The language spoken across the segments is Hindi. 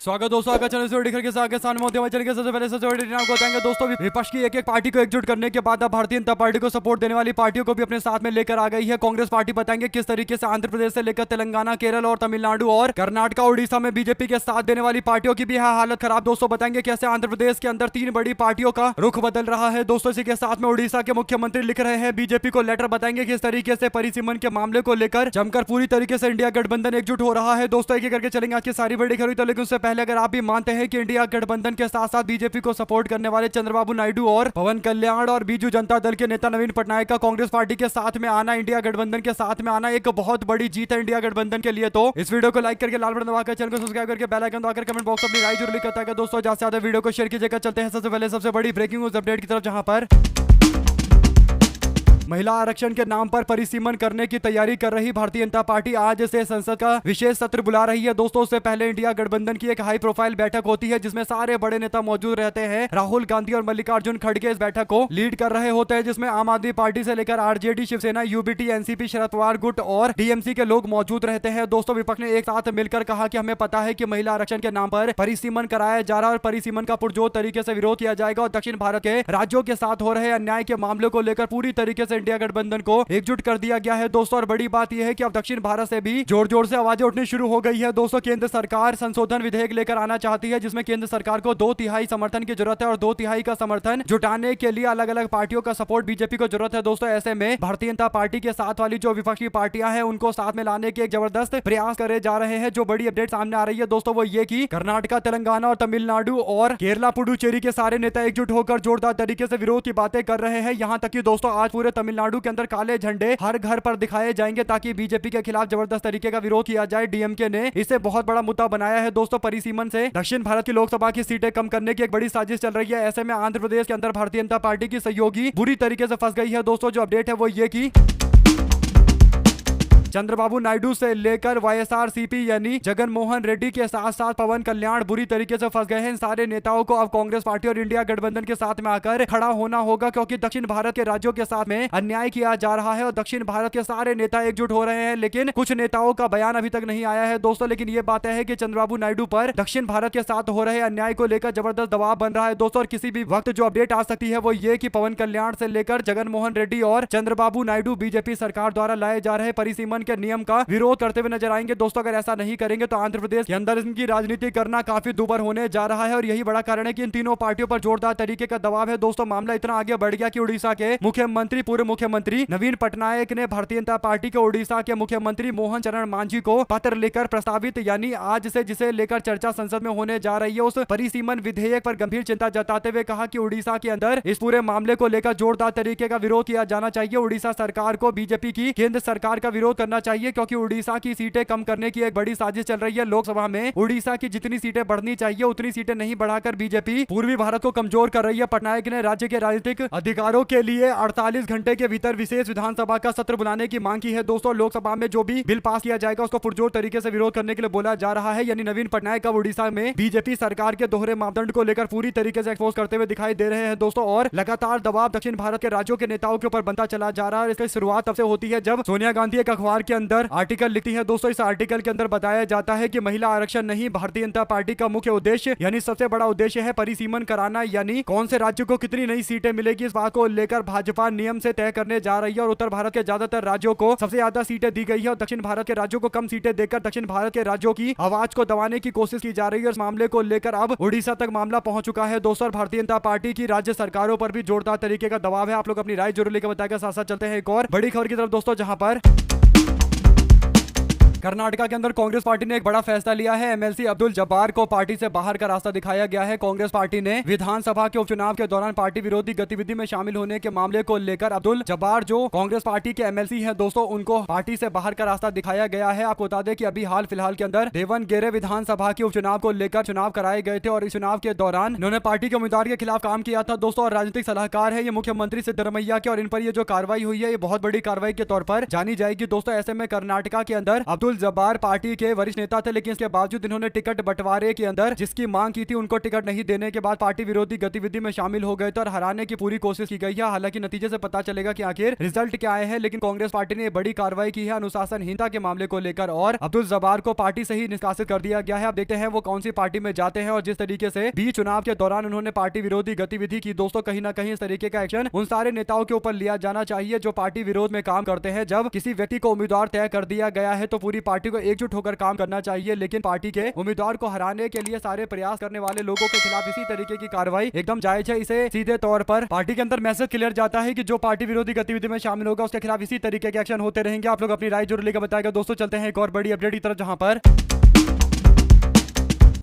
स्वागत दोस्तों, आगे चैनल से के साथ सामने मोदी चल के सबसे पहले सबसे बड़ी न्यूज़ आपको बताएंगे दोस्तों। विपक्ष की एक पार्टी को एकजुट करने के बाद अब भारतीय जनता पार्टी को सपोर्ट देने वाली पार्टियों को भी अपने साथ में लेकर आ गई है। कांग्रेस पार्टी बताएंगे किस तरीके से आंध्र प्रदेश से लेकर तेलंगाना, केरल और तमिलनाडु और कर्नाटक, उड़ीसा में बीजेपी के साथ देने वाली पार्टियों की भी है हालत खराब। दोस्तों बताएंगे कैसे आंध्र प्रदेश के अंदर तीन बड़ी पार्टियों का रुख बदल रहा है। दोस्तों इसी के साथ में उड़ीसा के मुख्यमंत्री लिख रहे हैं बीजेपी को लेटर। बताएंगे किस तरीके से परिसीमन के मामले को लेकर जमकर पूरी तरीके से इंडिया गठबंधन एकजुट हो रहा है। दोस्तों एक एक करके चलेंगे आज की सारी बड़ी खबरें, लेकिन उससे पहले अगर आप भी मानते हैं कि इंडिया गठबंधन के साथ साथ बीजेपी को सपोर्ट करने वाले चंद्रबाबू नायडू और पवन कल्याण और बीजू जनता दल के नेता नवीन पटनायक का कांग्रेस पार्टी के साथ में आना, इंडिया गठबंधन के साथ में आना एक बहुत बड़ी जीत है इंडिया गठबंधन के लिए। तो इस वीडियो को लाइक करके लाल बटन दबाकर चैनल को सब्सक्राइब करके बेल आइकन दबाकर कमेंट बॉक्स में अपनी राय जरूर लिखता है। दोस्तों ज्यादा से ज्यादा वीडियो को शेयर कीजिएगा। चलते हैं सबसे पहले सबसे बड़ी ब्रेकिंग न्यूज अपडेट की तरफ, जहां पर महिला आरक्षण के नाम पर परिसीमन करने की तैयारी कर रही भारतीय जनता पार्टी आज से संसद का विशेष सत्र बुला रही है। दोस्तों उससे पहले इंडिया गठबंधन की एक हाई प्रोफाइल बैठक होती है जिसमें सारे बड़े नेता मौजूद रहते हैं। राहुल गांधी और मल्लिकार्जुन खड़गे इस बैठक को लीड कर रहे होते हैं, जिसमें आम आदमी पार्टी से लेकर RJD, Shiv Sena, UBT, NCP, Sharad Pawar गुट और टीएमसी के लोग मौजूद रहते हैं। दोस्तों विपक्ष ने एक साथ मिलकर कहा कि हमें पता है कि महिला आरक्षण के नाम पर परिसीमन कराया जा रहा है और परिसीमन का पुरजोर तरीके से विरोध किया जाएगा और दक्षिण भारत के राज्यों के साथ हो रहे अन्याय के मामले को लेकर पूरी तरीके से इंडिया गठबंधन को एकजुट कर दिया गया है। दोस्तों और बड़ी बात यह है कि अब दक्षिण भारत से भी जोर जोर से आवाजें उठनी शुरू हो गई है। दोस्तों केंद्र सरकार संशोधन विधेयक लेकर आना चाहती है जिसमें केंद्र सरकार को 2/3 समर्थन की जरूरत है और 2/3 का समर्थन जुटाने के लिए अलग अलग पार्टियों का सपोर्ट बीजेपी को जरूरत है। दोस्तों ऐसे में भारतीय जनता पार्टी के साथ वाली जो विपक्षी पार्टियां हैं उनको साथ में लाने के एक जबरदस्त प्रयास करे जा रहे हैं। जो बड़ी अपडेट सामने आ रही है दोस्तों वो ये कि कर्नाटक, तेलंगाना और तमिलनाडु और केरला, पुडुचेरी के सारे नेता एकजुट होकर जोरदार तरीके से विरोध की बातें कर रहे हैं। यहां तक कि दोस्तों आज पूरे तमिलनाडु के अंदर काले झंडे हर घर पर दिखाए जाएंगे ताकि बीजेपी के खिलाफ जबरदस्त तरीके का विरोध किया जाए। डीएमके ने इसे बहुत बड़ा मुद्दा बनाया है। दोस्तों परिसीमन से दक्षिण भारत की लोकसभा की सीटें कम करने की एक बड़ी साजिश चल रही है। ऐसे में आंध्र प्रदेश के अंदर भारतीय जनता पार्टी की सहयोगी बुरी तरीके से फंस गई है। दोस्तों जो अपडेट है वो ये कि चंद्रबाबू नायडू से लेकर वाईएसआरसीपी यानी जगन मोहन रेड्डी के साथ साथ पवन कल्याण बुरी तरीके से फंस गए हैं। इन सारे नेताओं को अब कांग्रेस पार्टी और इंडिया गठबंधन के साथ में आकर खड़ा होना होगा, क्योंकि दक्षिण भारत के राज्यों के साथ में अन्याय किया जा रहा है और दक्षिण भारत के सारे नेता एकजुट हो रहे हैं। लेकिन कुछ नेताओं का बयान अभी तक नहीं आया है दोस्तों, लेकिन ये बात है कि चंद्रबाबू नायडू पर दक्षिण भारत के साथ हो रहे अन्याय को लेकर जबरदस्त दबाव बन रहा है दोस्तों। और किसी भी वक्त जो अपडेट आ सकती है वो ये कि पवन कल्याण से लेकर जगन मोहन रेड्डी और चंद्रबाबू नायडू बीजेपी सरकार द्वारा लाए जा रहे परिसीमन के नियम का विरोध करते हुए नजर आएंगे। दोस्तों अगर ऐसा नहीं करेंगे तो आंध्र प्रदेश के अंदर इनकी राजनीति करना काफी दुभर होने जा रहा है और यही बड़ा कारण है कि इन तीनों पार्टियों पर जोरदार तरीके का दबाव है। दोस्तों मामला इतना आगे बढ़ गया कि उड़ीसा के मुख्यमंत्री, पूर्व मुख्यमंत्री नवीन पटनायक ने भारतीय जनता पार्टी के उड़ीसा के मुख्यमंत्री मोहन चरण मांझी को पत्र लिखकर प्रस्तावित यानी आज से जिसे लेकर चर्चा संसद में होने जा रही है उस परिसीमन विधेयक पर गंभीर चिंता जताते हुए कहा कि उड़ीसा के अंदर इस पूरे मामले को लेकर जोरदार तरीके का विरोध किया जाना चाहिए। उड़ीसा सरकार को बीजेपी की केंद्र सरकार का विरोध करना चाहिए, क्योंकि उड़ीसा की सीटें कम करने की एक बड़ी साजिश चल रही है। लोकसभा में उड़ीसा की जितनी सीटें बढ़नी चाहिए उतनी सीटें नहीं बढ़ाकर बीजेपी पूर्वी भारत को कमजोर कर रही है। पटनायक ने राज्य के राजनीतिक अधिकारों के लिए 48 घंटे के भीतर विशेष विधानसभा का सत्र बुलाने की मांग की है। दोस्तों लोकसभा में जो भी बिल पास किया जाएगा उसको पुरजोर तरीके से विरोध करने के लिए बोला जा रहा है। यानी नवीन पटनायक अब उड़ीसा में बीजेपी सरकार के दोहरे मापदंड को लेकर पूरी तरीके से एक्सपोज करते हुए दिखाई दे रहे हैं दोस्तों। और लगातार दबाव दक्षिण भारत के राज्यों के नेताओं के ऊपर बनता चला जा रहा है। इसकी शुरुआत तब से होती है जब सोनिया गांधी एक अखबार के अंदर आर्टिकल लिखती है। दोस्तों इस आर्टिकल के अंदर बताया जाता है कि महिला आरक्षण नहीं, भारतीय जनता पार्टी का मुख्य उद्देश्य यानी सबसे बड़ा उद्देश्य है परिसीमन कराना, यानी कौन से राज्य को कितनी नई सीटें मिलेगी इस बात को लेकर भाजपा नियम से तय करने जा रही है। और उत्तर भारत के ज्यादातर राज्यों को सबसे ज्यादा सीटें दी गई है और दक्षिण भारत के राज्यों को कम सीटें देकर दक्षिण भारत के राज्यों की आवाज को दबाने की कोशिश की जा रही है। इस मामले को लेकर अब उड़ीसा तक मामला पहुंच चुका है दोस्तों। भारतीय जनता पार्टी की राज्य सरकारों पर भी जोरदार तरीके का दबाव है। आप लोग अपनी राय जरूर लेकर बताएगा। साथ साथ चलते हैं एक और बड़ी खबर की तरफ दोस्तों, जहां पर कर्नाटका के अंदर कांग्रेस पार्टी ने एक बड़ा फैसला लिया है। एमएलसी अब्दुल जब्बार को पार्टी से बाहर का रास्ता दिखाया गया है। कांग्रेस पार्टी ने विधानसभा के उपचुनाव के दौरान पार्टी विरोधी गतिविधि में शामिल होने के मामले को लेकर अब्दुल जब्बार जो कांग्रेस पार्टी के एमएलसी हैं दोस्तों उनको पार्टी से बाहर का रास्ता दिखाया गया है। आपको बता दें कि अभी हाल फिलहाल के अंदर देवनगेरे विधानसभा के उपचुनाव को लेकर चुनाव कराए गए थे और इस चुनाव के दौरान इन्होंने पार्टी के उम्मीदवार के खिलाफ काम किया था दोस्तों। और राजनीतिक सलाहकार है ये मुख्यमंत्री सिद्धरमैया के और इन पर ये जो कार्रवाई हुई है ये बहुत बड़ी कार्रवाई के तौर पर जानी जाएगी दोस्तों। ऐसे में कर्नाटका के अंदर अब्दुल अब्दुल जब्बार पार्टी के वरिष्ठ नेता थे, लेकिन इसके बावजूद इन्होंने टिकट बंटवारे के अंदर जिसकी मांग की थी उनको टिकट नहीं देने के बाद पार्टी विरोधी गतिविधि में शामिल हो गए थे और हराने की पूरी कोशिश की गई है। हालांकि नतीजे से पता चलेगा कि आखिर रिजल्ट क्या आए हैं, लेकिन कांग्रेस पार्टी ने बड़ी कार्रवाई की है अनुशासनहीनता के मामले को लेकर और अब्दुल जब्बार को पार्टी से ही निष्कासित कर दिया गया है। अब देखते हैं वो कौन सी पार्टी में जाते हैं और जिस तरीके से भी चुनाव के दौरान उन्होंने पार्टी विरोधी गतिविधि की, दोस्तों कहीं ना कहीं इस तरीके का एक्शन उन सारे नेताओं के ऊपर लिया जाना चाहिए जो पार्टी विरोध में काम करते हैं। जब किसी व्यक्ति को उम्मीदवार तय कर दिया गया है तो पूरी पार्टी को एकजुट होकर काम करना चाहिए, लेकिन पार्टी के उम्मीदवार को हराने के लिए सारे प्रयास करने वाले लोगों के खिलाफ इसी तरीके की कार्रवाई एकदम जायज है। इसे सीधे तौर पर पार्टी के अंदर मैसेज क्लियर जाता है कि जो पार्टी विरोधी गतिविधि में शामिल होगा उसके खिलाफ इसी तरीके के एक्शन होते रहेंगे। आप लोग अपनी राय जरूर लेकर बताएगा। दोस्तों चलते हैं एक और बड़ी अपडेट की तरफ, जहां पर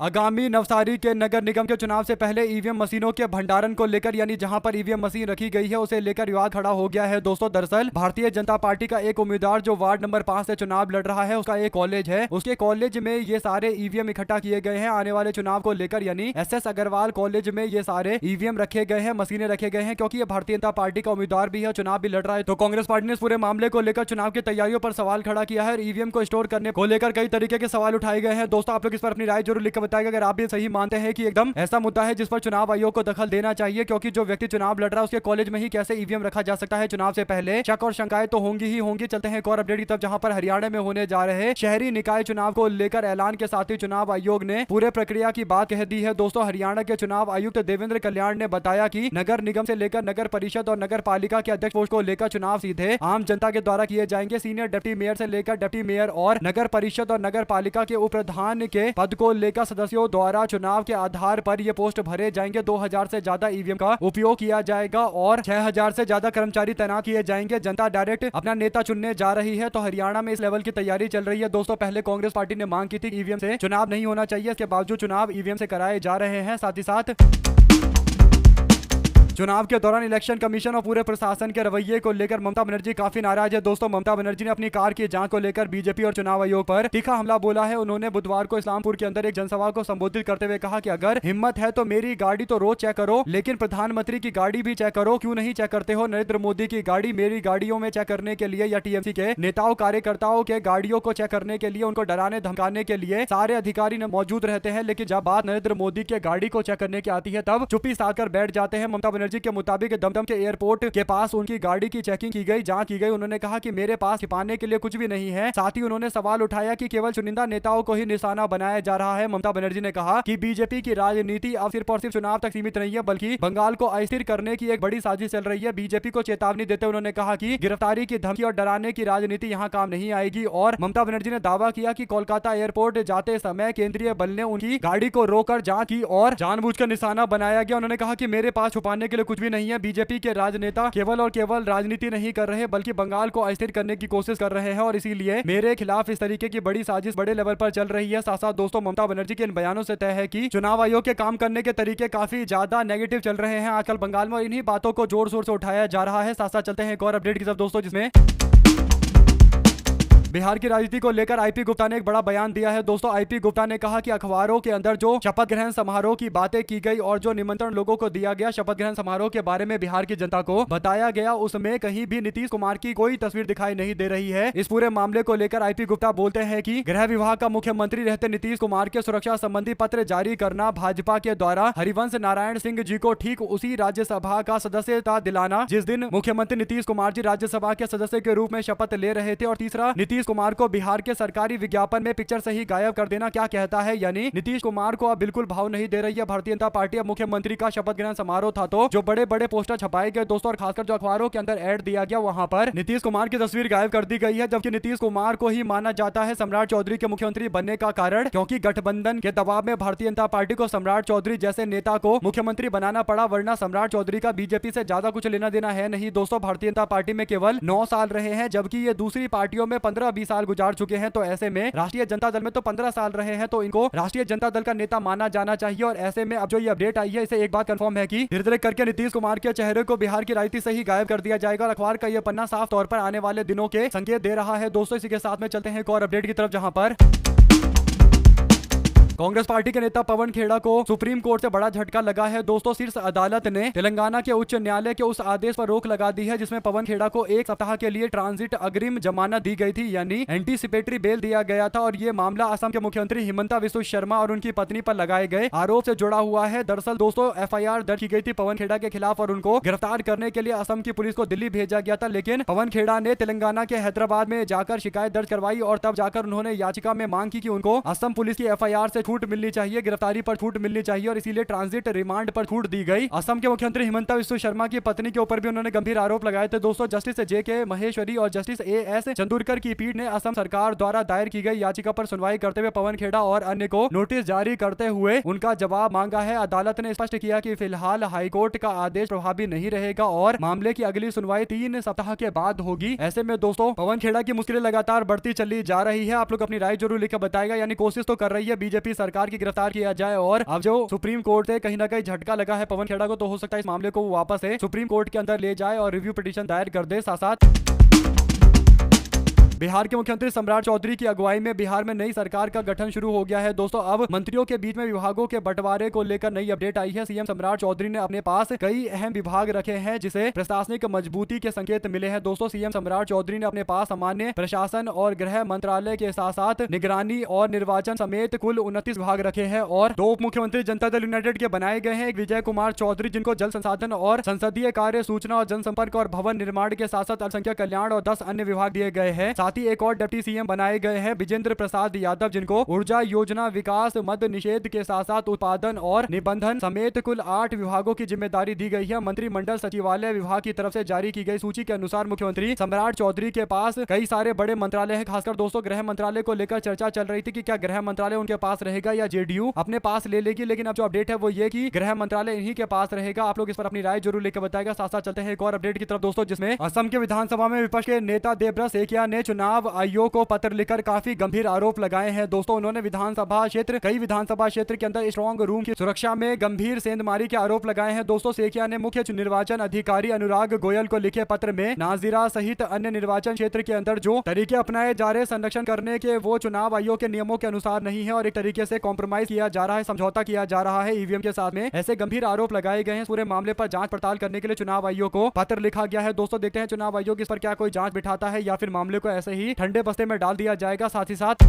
आगामी नवसारी के नगर निगम के चुनाव से पहले ईवीएम मशीनों के भंडारण को लेकर, यानी जहां पर ईवीएम मशीन रखी गई है उसे लेकर विवाद खड़ा हो गया है। दोस्तों दरअसल भारतीय जनता पार्टी का एक उम्मीदवार जो वार्ड नंबर 5 से चुनाव लड़ रहा है, उसका एक कॉलेज है, उसके कॉलेज में ये सारे ईवीएम इकट्ठा किए गए हैं आने वाले चुनाव को लेकर, यानी SS अग्रवाल कॉलेज में ये सारे ईवीएम रखे गए हैं, मशीनें रखे गए हैं, क्योंकि ये भारतीय जनता पार्टी का उम्मीदवार भी है, चुनाव भी लड़ रहा है। तो कांग्रेस पार्टी ने इस पूरे मामले को लेकर चुनाव की तैयारियों पर सवाल खड़ा किया है और ईवीएम को स्टोर करने को लेकर कई तरीके के सवाल उठाए गए हैं। दोस्तों आप लोग इस पर अपनी राय जरूर लिखकर बताएगा अगर आप भी सही मानते हैं कि एकदम ऐसा मुद्दा है जिस पर चुनाव आयोग को दखल देना चाहिए, क्योंकि जो व्यक्ति चुनाव लड़ रहा है उसके कॉलेज में ही कैसे ईवीएम रखा जा सकता है चुनाव से पहले। शक और शंकाएं तो होंगी ही होंगी। चलते हैं एक और अपडेट की तरफ, जहां पर हरियाणा में होने जा रहे शहरी निकाय चुनाव को लेकर ऐलान के साथ ही चुनाव आयोग ने पूरे प्रक्रिया की बात कह दी है। दोस्तों हरियाणा के चुनाव आयुक्त देवेंद्र कल्याण ने बताया कि नगर निगम से लेकर नगर परिषद और नगर पालिका के अध्यक्ष पोस्ट को लेकर चुनाव सीधे आम जनता के द्वारा किए जाएंगे। सीनियर डिप्टी मेयर से लेकर डिप्टी मेयर और नगर परिषद और नगर पालिका के उप प्रधान के पद को लेकर सदस्यों द्वारा चुनाव के आधार पर ये पोस्ट भरे जाएंगे। 2000 से ज्यादा ईवीएम का उपयोग किया जाएगा और 6000 से ज्यादा कर्मचारी तैनात किए जाएंगे। जनता डायरेक्ट अपना नेता चुनने जा रही है, तो हरियाणा में इस लेवल की तैयारी चल रही है। दोस्तों पहले कांग्रेस पार्टी ने मांग की थी ईवीएम से चुनाव नहीं होना चाहिए, इसके बावजूद चुनाव ईवीएम से कराए जा रहे हैं। साथ ही साथ चुनाव के दौरान इलेक्शन कमीशन और पूरे प्रशासन के रवैये को लेकर ममता बनर्जी काफी नाराज है। दोस्तों ममता बनर्जी ने अपनी कार की जांच को लेकर बीजेपी और चुनाव आयोग पर तीखा हमला बोला है। उन्होंने बुधवार को इस्लामपुर के अंदर एक जनसभा को संबोधित करते हुए कहा कि अगर हिम्मत है तो मेरी गाड़ी तो रोज चेक करो, लेकिन प्रधानमंत्री की गाड़ी भी चेक करो, क्यों नहीं चेक करते हो? नरेंद्र मोदी की गाड़ी मेरी गाड़ियों में चेक करने के लिए या टीएमसी के नेताओं कार्यकर्ताओं के गाड़ियों को चेक करने के लिए, उनको डराने धमकाने के लिए सारे अधिकारी मौजूद रहते हैं, लेकिन जब बात नरेंद्र मोदी के गाड़ी को चेक करने की आती है तब चुप्पी साध कर बैठ जाते हैं। ममता बनर्जी के मुताबिक दमदम के एयरपोर्ट के पास उनकी गाड़ी की चेकिंग की गई, जांच की गई। उन्होंने कहा कि मेरे पास छिपाने के लिए कुछ भी नहीं है। साथ ही उन्होंने सवाल उठाया कि केवल चुनिंदा नेताओं को ही निशाना बनाया जा रहा है। ममता बनर्जी ने कहा कि बीजेपी की राजनीति अब सिर्फ और सिर्फ चुनाव तक सीमित नहीं है, बल्कि बंगाल को अस्थिर करने की एक बड़ी साजिश चल रही है। बीजेपी को चेतावनी देते उन्होंने कहा कि गिरफ्तारी की धमकी और डराने की राजनीति यहाँ काम नहीं आएगी। और ममता बनर्जी ने दावा किया कि कोलकाता एयरपोर्ट जाते समय केंद्रीय बल ने उनकी गाड़ी को रोककर जांच की और जानबूझकर निशाना बनाया गया। उन्होंने कहा कि मेरे पास छुपाने के लिए कुछ भी नहीं है। बीजेपी के राजनेता केवल और केवल राजनीति नहीं कर रहे, बल्कि बंगाल को अस्थिर करने की कोशिश कर रहे हैं और इसीलिए मेरे खिलाफ इस तरीके की बड़ी साजिश बड़े लेवल पर चल रही है। साथ साथ दोस्तों ममता बनर्जी के इन बयानों से तय है कि चुनाव आयोग के काम करने के तरीके काफी ज्यादा नेगेटिव चल रहे हैं आजकल बंगाल में, और इन्हीं बातों को जोर शोर से उठाया जा रहा है। साथ साथ चलते हैं एक और अपडेट की तरफ दोस्तों, जिसमें बिहार की राजनीति को लेकर आईपी गुप्ता ने एक बड़ा बयान दिया है। दोस्तों आईपी गुप्ता ने कहा कि अखबारों के अंदर जो शपथ ग्रहण समारोह की बातें की गई और जो निमंत्रण लोगों को दिया गया शपथ ग्रहण समारोह के बारे में बिहार की जनता को बताया गया, उसमें कहीं भी नीतीश कुमार की कोई तस्वीर दिखाई नहीं दे रही है। इस पूरे मामले को लेकर आईपी गुप्ता बोलते हैं कि गृह विभाग का मुख्यमंत्री रहते नीतीश कुमार के सुरक्षा संबंधी पत्र जारी करना, भाजपा के द्वारा हरिवंश नारायण सिंह जी को ठीक उसी राज्यसभा का सदस्यता दिलाना जिस दिन मुख्यमंत्री नीतीश कुमार जी राज्यसभा के सदस्य के रूप में शपथ ले रहे थे, और तीसरा नीतीश कुमार को बिहार के सरकारी विज्ञापन में पिक्चर से ही गायब कर देना। क्या कहता है, यानी नीतीश कुमार को अब बिल्कुल भाव नहीं दे रही है भारतीय जनता पार्टी। अब मुख्यमंत्री का शपथ ग्रहण समारोह था तो जो बड़े बड़े पोस्टर छपाए गए दोस्तों, और खासकर जो अखबारों के अंदर ऐड दिया गया वहां पर नीतीश कुमार की तस्वीर गायब कर दी गई है, जबकि नीतीश कुमार को ही माना जाता है सम्राट चौधरी के मुख्यमंत्री बनने का कारण, क्योंकि गठबंधन के दबाव में भारतीय जनता पार्टी को सम्राट चौधरी जैसे नेता को मुख्यमंत्री बनाना पड़ा, वरना सम्राट चौधरी का बीजेपी से ज्यादा कुछ लेना देना है नहीं। दोस्तों भारतीय जनता पार्टी में केवल 9 साल रहे हैं, जबकि ये दूसरी पार्टियों में 15-20 साल गुजार चुके हैं। तो ऐसे में राष्ट्रीय जनता दल में तो 15 साल रहे हैं, तो इनको राष्ट्रीय जनता दल का नेता माना जाना चाहिए। और ऐसे में अब जो ये अपडेट आई है, इसे एक बात कंफर्म है कि धीरे धीरे करके नीतीश कुमार के चेहरे को बिहार की राजनीति से ही गायब कर दिया जाएगा, और अखबार का ये पन्ना साफ तौर पर आने वाले दिनों के संकेत दे रहा है। दोस्तों इसी के साथ में चलते हैं एक और अपडेट की तरफ, जहां पर कांग्रेस पार्टी के नेता पवन खेड़ा को सुप्रीम कोर्ट से बड़ा झटका लगा है दोस्तों। शीर्ष अदालत ने तेलंगाना के उच्च न्यायालय के उस आदेश पर रोक लगा दी है जिसमें पवन खेड़ा को 1 सप्ताह के लिए ट्रांजिट अग्रिम जमानत दी गई थी, यानी एंटीसिपेटरी बेल दिया गया था। और ये मामला असम के मुख्यमंत्री हिमंता बिस्वा शर्मा और उनकी पत्नी पर लगाए गए आरोप से जुड़ा हुआ है। दरअसल दोस्तों एफआईआर दर्ज की गई थी पवन खेड़ा के खिलाफ और उनको गिरफ्तार करने के लिए असम की पुलिस को दिल्ली भेजा गया था, लेकिन पवन खेड़ा ने तेलंगाना के हैदराबाद में जाकर शिकायत दर्ज करवाई और तब जाकर उन्होंने याचिका में मांग की कि उनको असम पुलिस की एफआईआर से छूट मिलनी चाहिए, गिरफ्तारी पर छूट मिलनी चाहिए और इसीलिए ट्रांजिट रिमांड पर छूट दी गई। असम के मुख्यमंत्री हिमंता बिस्वा शर्मा की पत्नी के ऊपर भी उन्होंने गंभीर आरोप लगाए थे दोस्तों। Justice JK. महेश्वरी और जस्टिस ए.एस. चंदूरकर की पीठ ने असम सरकार द्वारा दायर की गई याचिका पर सुनवाई करते हुए पवन खेड़ा और अन्य को नोटिस जारी करते हुए उनका जवाब मांगा है। अदालत ने स्पष्ट किया कि फिलहाल हाईकोर्ट का आदेश प्रभावी नहीं रहेगा और मामले की अगली सुनवाई 3 सप्ताह के बाद होगी। ऐसे में दोस्तों पवन खेड़ा की मुश्किलें लगातार बढ़ती चली जा रही है। आप लोग अपनी राय जरूर लिखकर बताएगा, यानी कोशिश तो कर रही है बीजेपी सरकार की गिरफ्तार किया जाए और अब जो सुप्रीम कोर्ट से कहीं ना कहीं झटका लगा है पवन खेड़ा को, तो हो सकता है इस मामले को वापस से सुप्रीम कोर्ट के अंदर ले जाए और रिव्यू पिटीशन दायर कर दे। साथ साथ बिहार के मुख्यमंत्री सम्राट चौधरी की अगुवाई में बिहार में नई सरकार का गठन शुरू हो गया है दोस्तों। अब मंत्रियों के बीच में विभागों के बंटवारे को लेकर नई अपडेट आई है। सीएम सम्राट चौधरी ने अपने पास कई अहम विभाग रखे हैं जिसे प्रशासनिक मजबूती के संकेत मिले हैं दोस्तों। सीएम सम्राट चौधरी ने अपने पास सामान्य प्रशासन और गृह मंत्रालय के साथ साथ निगरानी और निर्वाचन समेत कुल 29 विभाग रखे हैं और 2 उप मुख्यमंत्री जनता दल यूनाइटेड के बनाए गए हैं। एक विजय कुमार चौधरी जिनको जल संसाधन और संसदीय कार्य, सूचना और जनसंपर्क और भवन निर्माण के साथ साथ अल्पसंख्यक कल्याण और 10 अन्य विभाग दिए गए हैं। साथ ही एक और डिप्टी सीएम बनाए गए हैं विजेंद्र प्रसाद यादव जिनको ऊर्जा योजना, विकास, मद्य निषेध के साथ साथ उत्पादन और निबंधन समेत कुल 8 विभागों की जिम्मेदारी दी गई है। मंत्रिमंडल सचिवालय विभाग की तरफ से जारी की गई सूची के अनुसार मुख्यमंत्री सम्राट चौधरी के पास कई सारे बड़े मंत्रालय हैं। खासकर दोस्तों गृह मंत्रालय को लेकर चर्चा चल रही थी कि क्या गृह मंत्रालय उनके पास रहेगा या जेडीयू अपने पास ले लेगी, लेकिन अब जो अपडेट है वो ये कि गृह मंत्रालय इन्हीं के पास रहेगा। आप लोग इस पर अपनी राय जरूर लेकर बताएगा। साथ साथ चलते हैं एक और अपडेट की तरफ दोस्तों, जिसमें असम के विधानसभा में विपक्ष के नेता देवव्रत सैकिया ने चुनाव आयोग को पत्र लिखकर काफी गंभीर आरोप लगाए हैं दोस्तों। उन्होंने कई विधानसभा क्षेत्र के अंदर स्ट्रॉन्ग रूम की सुरक्षा में गंभीर सेंधमारी के आरोप लगाए हैं दोस्तों। सैकिया ने मुख्य निर्वाचन अधिकारी अनुराग गोयल को लिखे पत्र में नाजिरा सहित अन्य निर्वाचन क्षेत्र के अंदर जो तरीके अपनाए जा रहे संरक्षण करने के वो चुनाव आयोग के नियमों के अनुसार नहीं है और एक तरीके से कॉम्प्रोमाइज किया जा रहा है, समझौता किया जा रहा है ईवीएम के साथ में। ऐसे गंभीर आरोप लगाए गए हैं। पूरे मामले पर जांच पड़ताल करने के लिए चुनाव आयोग को पत्र लिखा गया है दोस्तों। देखते हैं चुनाव आयोग इस पर क्या कोई जांच बिठाता है या फिर मामले को ऐसे ही ठंडे बस्ते में डाल दिया जाएगा। साथ ही साथ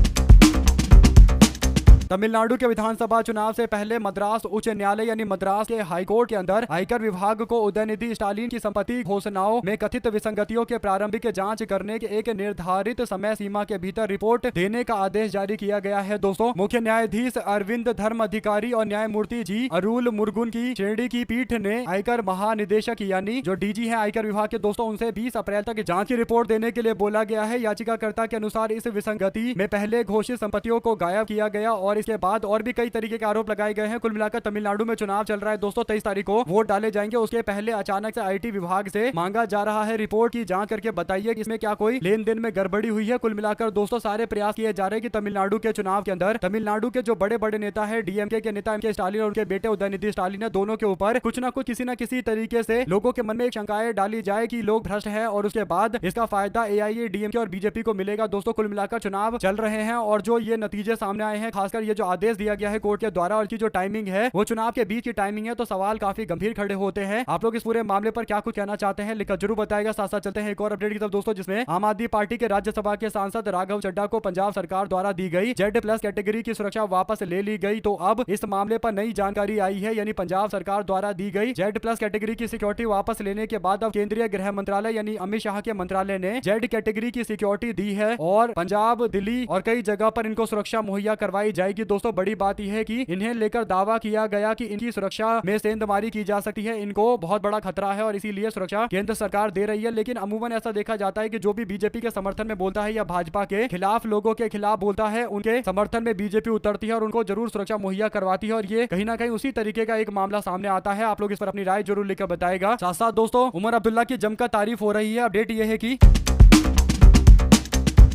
तमिलनाडु के विधानसभा चुनाव से पहले मद्रास उच्च न्यायालय यानी मद्रास के हाईकोर्ट के अंदर आयकर विभाग को उदयनिधि स्टालिन की संपत्ति घोषणाओं में कथित विसंगतियों के प्रारंभिक जांच करने के एक निर्धारित समय सीमा के भीतर रिपोर्ट देने का आदेश जारी किया गया है दोस्तों। मुख्य न्यायाधीश अरविंद धर्म अधिकारी और न्यायमूर्ति जी अरुल मुरुगन की श्रेणी की पीठ ने आयकर महानिदेशक यानी जो डीजी है आयकर विभाग के दोस्तों उनसे 20 अप्रैल तक जांच की रिपोर्ट देने के लिए बोला गया है। याचिकाकर्ता के अनुसार इस विसंगति में पहले घोषित संपत्तियों को गायब किया गया और इसके बाद और भी कई तरीके के आरोप लगाए गए हैं। कुल मिलाकर तमिलनाडु में चुनाव चल रहा है दोस्तों, 23 तारीख को वोट डाले जाएंगे। उसके पहले अचानक से आईटी विभाग से मांगा जा रहा है रिपोर्ट की जांच करके बताइए कि इसमें क्या कोई लेन देन में गड़बड़ी हुई है। कुल मिलाकर दोस्तों सारे प्रयास किए जा रहे हैं कि तमिलनाडु के चुनाव के अंदर तमिलनाडु के जो बड़े बड़े नेता है डीएमके के नेता एमके स्टालिन और उनके बेटे उदयनिधि स्टालिन है, दोनों के ऊपर कुछ ना कुछ किसी न किसी तरीके से लोगों के मन में एक शंकाएं डाली जाए कि लोग भ्रष्ट है और उसके बाद इसका फायदा एआईए, डीएमके और बीजेपी को मिलेगा। दोस्तों कुल मिलाकर चुनाव चल रहे हैं और जो ये नतीजे सामने आए हैं, खासकर ये जो आदेश दिया गया है कोर्ट के द्वारा और इसकी जो टाइमिंग है वो चुनाव के बीच की टाइमिंग है, तो सवाल काफी गंभीर खड़े होते हैं। आप लोग इस पूरे मामले पर क्या कुछ कहना चाहते हैं लिखकर जरूर बताएगा। साथ साथ चलते हैं एक और अपडेट की तरफ दोस्तों, जिसमें आम आदमी पार्टी के राज्यसभा के सांसद राघव चड्ढा को पंजाब सरकार द्वारा दी गई Z+ कैटेगरी की सुरक्षा वापस ले ली गई। तो अब इस मामले पर नई जानकारी आई है, यानी पंजाब सरकार द्वारा दी गई Z+ कैटेगरी की सिक्योरिटी वापस लेने के बाद अब केंद्रीय गृह मंत्रालय यानी अमित शाह के मंत्रालय ने Z कैटेगरी की सिक्योरिटी दी है और पंजाब, दिल्ली और कई जगह पर इनको सुरक्षा मुहैया करवाई जाएगी। दोस्तों बड़ी बात यह है कि इन्हें लेकर दावा किया गया कि इनकी सुरक्षा में सेंधमारी की जा सकती है, इनको बहुत बड़ा खतरा है और इसीलिए सुरक्षा केंद्र सरकार दे रही है। लेकिन अमूमन ऐसा देखा जाता है कि जो भी बीजेपी के समर्थन में बोलता है या भाजपा के खिलाफ लोगों के खिलाफ बोलता है, उनके समर्थन में बीजेपी उतरती है और उनको जरूर सुरक्षा मुहैया करवाती है और ये कहीं ना कहीं उसी तरीके का एक मामला सामने आता है। आप लोग इस पर अपनी राय जरूर लिखकर बताएगा। साथ साथ दोस्तों उमर अब्दुल्ला की जमकर तारीफ हो रही है। अपडेट यह है कि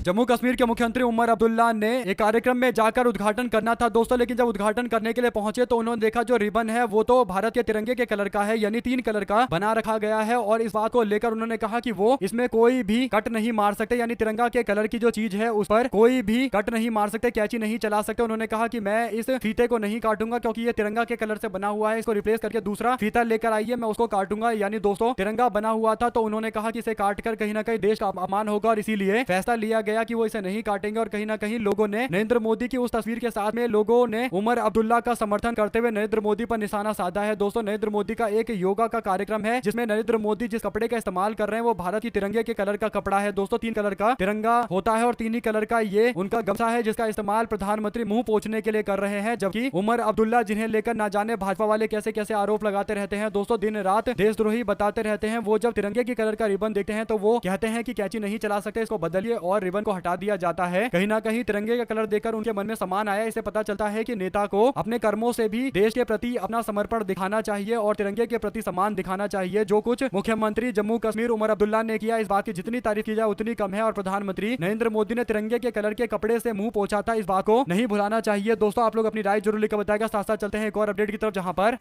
जम्मू कश्मीर के मुख्यमंत्री उमर अब्दुल्ला ने एक कार्यक्रम में जाकर उद्घाटन करना था दोस्तों, लेकिन जब उद्घाटन करने के लिए पहुंचे तो उन्होंने देखा जो रिबन है वो तो भारत के तिरंगे के कलर का है, यानी 3 कलर का बना रखा गया है। और इस बात को लेकर उन्होंने कहा कि वो इसमें कोई भी कट नहीं मार सकते, यानी तिरंगा के कलर की जो चीज है उस पर कोई भी कट नहीं मार सकते, कैची नहीं चला सकते। उन्होंने कहा कि मैं इस फीते को नहीं काटूंगा क्योंकि ये तिरंगा के कलर से बना हुआ है, इसको रिप्लेस करके दूसरा फीता लेकर आइए, मैं उसको काटूंगा। यानी दोस्तों तिरंगा बना हुआ था तो उन्होंने कहा कि इसे काटकर कहीं ना कहीं देश का अपमान होगा और इसीलिए फैसला लिया गया कि वो इसे नहीं काटेंगे। और कहीं ना कहीं लोगों ने नरेंद्र मोदी की उस तस्वीर के साथ में लोगों ने उमर अब्दुल्ला का समर्थन करते हुए नरेंद्र मोदी पर निशाना साधा है। दोस्तों नरेंद्र मोदी का एक योगा का कार्यक्रम है जिसमें नरेंद्र मोदी जिस कपड़े का इस्तेमाल कर रहे हैं वो भारत की तिरंगे के कलर का कपड़ा है। दोस्तों 3 कलर का तिरंगा होता है और 3 ही कलर का ये उनका गमछा है जिसका इस्तेमाल प्रधानमंत्री मुंह पोंछने के लिए कर रहे हैं, जबकि उमर अब्दुल्ला जिन्हें लेकर ना जाने भाजपा वाले कैसे कैसे आरोप लगाते रहते हैं दोस्तों, दिन रात देशद्रोही बताते रहते हैं। वो जब तिरंगे की कलर का रिबन देखते हैं तो वो कहते हैं कि कैची नहीं चला सकते, इसको बदलिए, और रिबन को हटा दिया जाता है। कहीं ना कहीं तिरंगे का कलर देखकर उनके मन में सम्मान आया। इससे पता चलता है कि नेता को अपने कर्मों से भी देश के प्रति अपना समर्पण दिखाना चाहिए और तिरंगे के प्रति सम्मान दिखाना चाहिए। जो कुछ मुख्यमंत्री जम्मू कश्मीर उमर अब्दुल्ला ने किया, इस बात की जितनी तारीफ की जाए उतनी कम है। और प्रधानमंत्री नरेंद्र मोदी ने तिरंगे के कलर के कपड़े से मुंह पोंछा था, इस बात को नहीं भुलाना चाहिए। दोस्तों आप लोग अपनी राय जरूर लिखकर बताएगा। साथ साथ चलते हैं एक और अपडेट की तरफ, जहां पर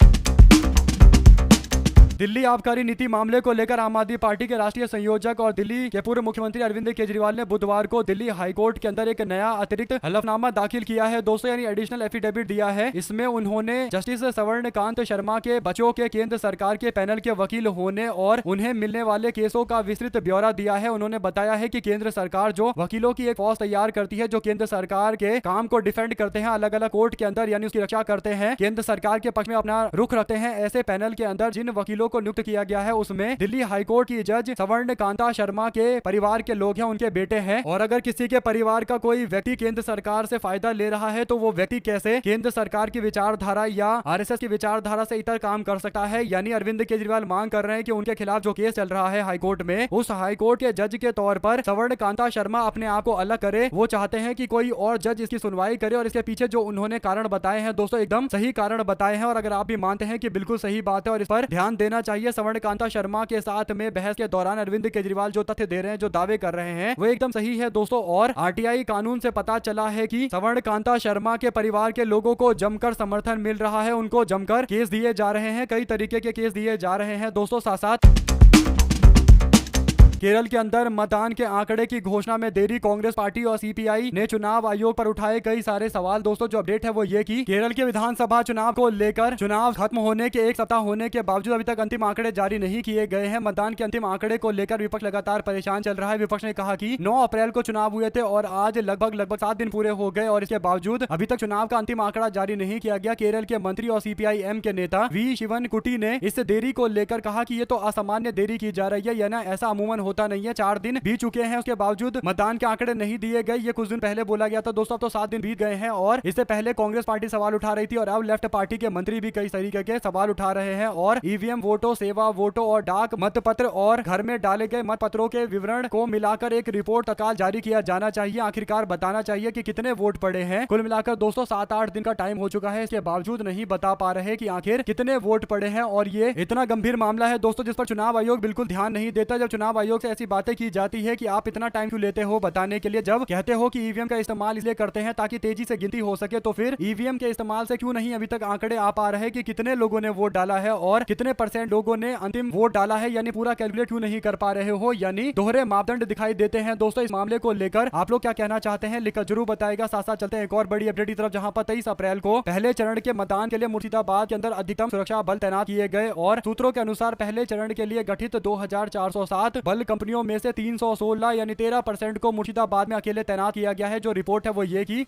दिल्ली आबकारी नीति मामले को लेकर आम आदमी पार्टी के राष्ट्रीय संयोजक और दिल्ली के पूर्व मुख्यमंत्री अरविंद केजरीवाल ने बुधवार को दिल्ली हाईकोर्ट के अंदर एक नया अतिरिक्त हलफनामा दाखिल किया है दोस्तों, यानी एडिशनल एफिडेविट दिया है। इसमें उन्होंने जस्टिस स्वर्णकांत शर्मा के बच्चों के केंद्र सरकार के पैनल के वकील होने और उन्हें मिलने वाले केसों का विस्तृत ब्यौरा दिया है। उन्होंने बताया है कि केंद्र सरकार जो वकीलों की एक फौज तैयार करती है जो केंद्र सरकार के काम को डिफेंड करते हैं अलग अलग कोर्ट के अंदर, यानी उसकी रक्षा करते हैं, केंद्र सरकार के पक्ष में अपना रुख रखते हैं, ऐसे पैनल के अंदर जिन वकीलों को नियुक्त किया गया है उसमें दिल्ली हाईकोर्ट की जज स्वर्णकांता शर्मा के परिवार के लोग हैं, उनके बेटे हैं। और अगर किसी के परिवार का कोई व्यक्ति केंद्र सरकार से फायदा ले रहा है तो वो व्यक्ति कैसे केंद्र सरकार की विचारधारा या आरएसएस की विचारधारा से इतर काम कर सकता है। यानी अरविंद केजरीवाल मांग कर रहे हैं कि उनके खिलाफ जो केस चल रहा है हाईकोर्ट में, उस हाईकोर्ट के जज के तौर पर स्वर्णकांता शर्मा अपने आप को अलग करे। वो चाहते हैं कि कोई और जज इसकी सुनवाई करे और इसके पीछे जो उन्होंने कारण बताए हैं दोस्तों एकदम सही कारण बताए हैं। और अगर आप भी मानते हैं कि बिल्कुल सही बात है और इस पर ध्यान देना चाहिए, स्वर्णकांता शर्मा के साथ में बहस के दौरान अरविंद केजरीवाल जो तथ्य दे रहे हैं, जो दावे कर रहे हैं, वो एकदम सही है दोस्तों। और आरटीआई कानून से पता चला है कि स्वर्णकांता शर्मा के परिवार के लोगों को जमकर समर्थन मिल रहा है, उनको जमकर केस दिए जा रहे हैं, कई तरीके के केस दिए जा रहे हैं दोस्तों। साथ साथ केरल के अंदर मतदान के आंकड़े की घोषणा में देरी, कांग्रेस पार्टी और सीपीआई ने चुनाव आयोग पर उठाए कई सारे सवाल। दोस्तों जो अपडेट है वो ये कि केरल के विधानसभा चुनाव को लेकर चुनाव खत्म होने के 1 सप्ताह होने के बावजूद अभी तक अंतिम आंकड़े जारी नहीं किए गए हैं। मतदान के अंतिम आंकड़े को लेकर विपक्ष लगातार परेशान चल रहा है। विपक्ष ने कहा कि 9 अप्रैल को चुनाव हुए थे और आज लगभग 7 दिन पूरे हो गए और इसके बावजूद अभी तक चुनाव का अंतिम आंकड़ा जारी नहीं किया गया। केरल के मंत्री और सीपीआई-एम के नेता वी शिवनकुटी ने इस देरी को लेकर कहा कि ये तो असामान्य देरी की जा रही है, या ना ऐसा अमूमन होता नहीं है। 4 दिन बीत चुके हैं, उसके बावजूद मतदान के आंकड़े नहीं दिए गए। ये कुछ दिन पहले बोला गया था दोस्तों, अब तो 7 दिन बीत गए हैं और इससे पहले कांग्रेस पार्टी सवाल उठा रही थी और अब लेफ्ट पार्टी के मंत्री भी कई तरीके के सवाल उठा रहे हैं। और ईवीएम वोटों, सेवा वोटों और डाक मतपत्र और घर में डाले गए मतपत्रों के विवरण को मिलाकर एक रिपोर्ट तत्काल जारी किया जाना चाहिए। आखिरकार बताना चाहिए कि कितने वोट पड़े हैं। कुल मिलाकर दोस्तों 7-8 दिन का टाइम हो चुका है, इसके बावजूद नहीं बता पा रहे कि आखिर कितने वोट पड़े हैं। और ये इतना गंभीर मामला है दोस्तों जिस पर चुनाव आयोग बिल्कुल ध्यान नहीं देता। जब चुनाव आयोग से ऐसी बातें की जाती है कि आप इतना टाइम क्यों लेते हो बताने के लिए, जब कहते हो कि ईवीएम का इस्तेमाल इसलिए करते हैं ताकि तेजी से गिनती हो सके, तो फिर ईवीएम के इस्तेमाल से क्यों नहीं अभी तक आंकड़े आ पा रहे कि कितने लोगों ने वोट डाला है और कितने % लोगों ने अंतिम वोट डाला है, यानी पूरा कैलकुलेट क्यों नहीं कर पा रहे हो। यानी दोहरे मापदंड दिखाई देते हैं दोस्तों। इस मामले को लेकर आप लोग क्या कहना चाहते हैं लिखकर जरूर बताएगा। साथ साथ चलते हैं एक और बड़ी अपडेट की तरफ, जहां पर 23 अप्रैल को पहले चरण के मतदान के लिए मुर्शिदाबाद के अंदर अधिकतम सुरक्षा बल तैनात किए गए और सूत्रों के अनुसार पहले चरण के लिए गठित 2407 बल कंपनियों में से 316 यानी 13% को मुर्शिदाबाद में अकेले तैनात किया गया है। जो रिपोर्ट है वो ये कि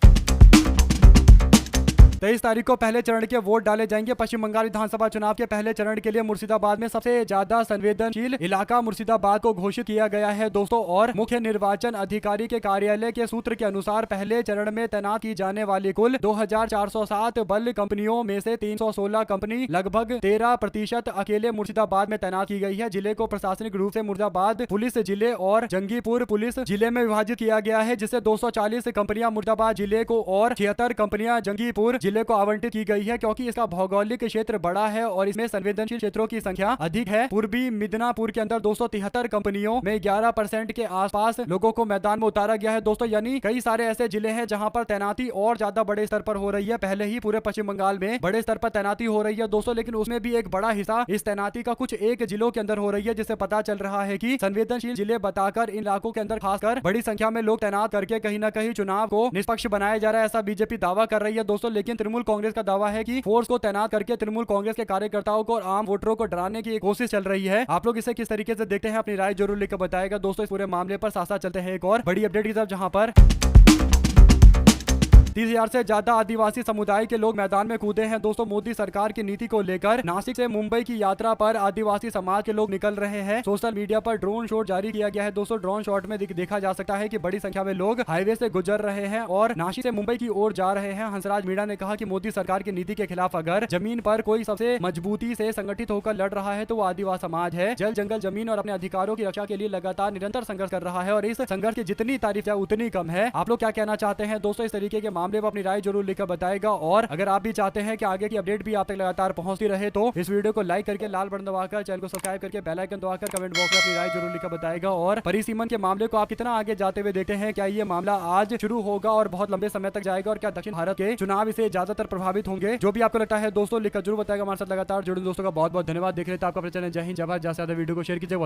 23 तारीख को पहले चरण के वोट डाले जाएंगे। पश्चिम बंगाल विधानसभा चुनाव के पहले चरण के लिए मुर्शिदाबाद में सबसे ज्यादा संवेदनशील इलाका मुर्शिदाबाद को घोषित किया गया है दोस्तों। और मुख्य निर्वाचन अधिकारी के कार्यालय के सूत्र के अनुसार पहले चरण में तैनात की जाने वाली कुल 2407 बल कंपनियों में से 316 कंपनी लगभग 13% अकेले मुर्शिदाबाद में तैनात की गई है। जिले को प्रशासनिक रूप से मुर्शिदाबाद पुलिस जिले और जंगीपुर पुलिस जिले में विभाजित किया गया है, जिससे 240 कंपनियां मुर्शिदाबाद जिले को और 76 कंपनियां जंगीपुर जिले को आवंटित की गई है क्योंकि इसका भौगोलिक क्षेत्र बड़ा है और इसमें संवेदनशील क्षेत्रों की संख्या अधिक है। पूर्वी मिदनापुर के अंदर 273 कंपनियों में 11% के आसपास लोगों को मैदान में उतारा गया है दोस्तों। यानी कई सारे ऐसे जिले हैं जहां पर तैनाती और ज्यादा बड़े स्तर पर हो रही है। पहले ही पूरे पश्चिम बंगाल में बड़े स्तर पर तैनाती हो रही है दोस्तों, लेकिन उसमें भी एक बड़ा हिस्सा इस तैनाती का कुछ एक जिलों के अंदर हो रही है, जिससे पता चल रहा है कि संवेदनशील जिले बताकर इन इलाकों के अंदर खासकर बड़ी संख्या में लोग तैनात करके कहीं ना कहीं चुनाव को निष्पक्ष बनाया जा रहा है, ऐसा बीजेपी दावा कर रही है दोस्तों। लेकिन तृणमूल कांग्रेस का दावा है कि फोर्स को तैनात करके तृणमूल कांग्रेस के कार्यकर्ताओं को और आम वोटरों को डराने की कोशिश चल रही है। आप लोग इसे किस तरीके से देखते हैं, अपनी राय जरूर लिखकर बताएगा दोस्तों। इस पूरे मामले पर साथ साथ चलते हैं एक और बड़ी अपडेट की तरफ, जहां पर 30,000 से ज्यादा आदिवासी समुदाय के लोग मैदान में कूदे हैं दोस्तों। मोदी सरकार की नीति को लेकर नासिक से मुंबई की यात्रा पर आदिवासी समाज के लोग निकल रहे हैं। सोशल मीडिया पर ड्रोन शॉट जारी किया गया है दोस्तों। ड्रोन शॉट में देखा जा सकता है कि बड़ी संख्या में लोग हाईवे से गुजर रहे हैं और नासिक से मुंबई की ओर जा रहे हैं। हंसराज मीणा ने कहा कि मोदी सरकार की नीति के खिलाफ अगर जमीन पर कोई सबसे मजबूती से संगठित होकर लड़ रहा है तो वो आदिवासी समाज है। जल जंगल जमीन और अपने अधिकारों की रक्षा के लिए लगातार निरंतर संघर्ष कर रहा है और इस संघर्ष की जितनी तारीफ है उतनी कम है। आप लोग क्या कहना चाहते हैं दोस्तों इस तरीके के मामले पर, अपनी राय जरूर लिखकर बताएगा। और अगर आप भी चाहते हैं कि आगे की अपडेट भी आप तक लगातार पहुंचती रहे तो इस वीडियो को लाइक करके लाल बटन दबाकर चैनल को सब्सक्राइब करके बेल आइकन दबाकर कमेंट बॉक्स में अपनी राय जरूर लिखकर बताएगा। और परिसीमन के मामले को आप कितना आगे जाते हुए देखते हैं, क्या ये मामला आज शुरू होगा और बहुत लंबे समय तक जाएगा, और क्या दक्षिण भारत के चुनाव इसे ज्यादातर प्रभावित होंगे? जो भी आपको लगता है दोस्तों लिखकर जरूर बताएगा। हमारे साथ लगातार जुड़े दोस्तों का बहुत बहुत धन्यवाद। देख रहे थे आपका चैनल जय हिंद जय भारत। ज्यादा वीडियो को शेयर कीजिए।